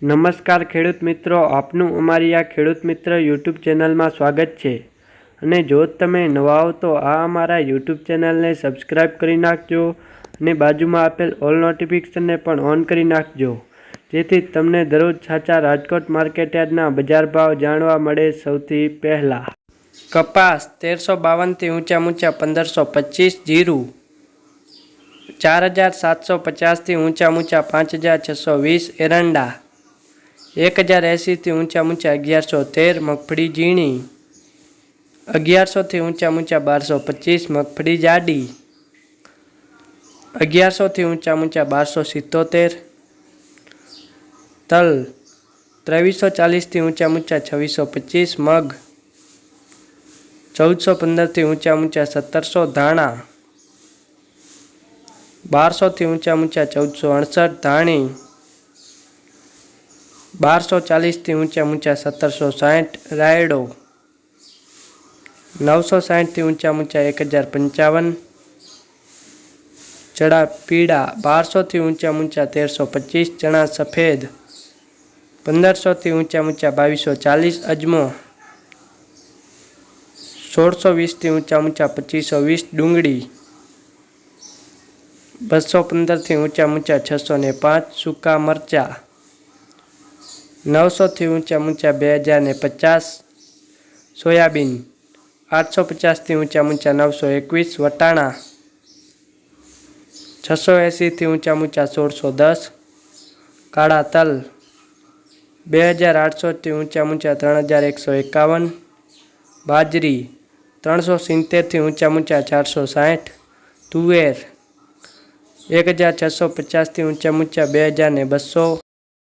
નમસ્કાર ખેડૂત મિત્રો, આપનું અમારી આ ખેડૂત મિત્ર યુટ્યુબ ચેનલમાં સ્વાગત છે. અને જો તમે નવા હો તો આ અમારા યુટ્યુબ ચેનલને સબસ્ક્રાઈબ કરી નાખજો અને બાજુમાં આપેલ ઓલ નોટિફિકેશનને પણ ઓન કરી નાખજો, જેથી તમને દરરોજ સાચા રાજકોટ માર્કેટયાર્ડના બજાર ભાવ જાણવા મળે સૌથી પહેલાં. કપાસ 1352 થી ઊંચા 1525, જીરું 4750 થી ઊંચા 5620, એરંડા 1080 થી ઊંચા 1113, મગફળી ઝીણી 1100 થી ઊંચા 1225, મગફળી જાડી 1100 થી ઊંચા 1277, તલ 2340 થી ઊંચા 2625, મગ 1415 થી ઊંચા 1700, ધાણા 1200 થી ઊંચા 1468, ધાણી 1240 થી ઊંચા 1760, રાયડો 960 થી ઊંચા 1055, ચણા પીળા 1200 થી ઊંચા 1325, ચણા સફેદ 1500 થી ઊંચા 2240, અજમો 1620 થી ઊંચા 2520, ડુંગળી 215 થી ઊંચા 605, સૂકા મરચા 900 થી ઊંચા 2050, સોયાબીન 850 થી ઊંચા 921, વટાણા 680 થી ઊંચા 1610, કાળા તલ 2800 થી ઊંચા 3151, બાજરી 370 થી ઊંચા 460, તુવેર 1650 થી ઊંચા 2200,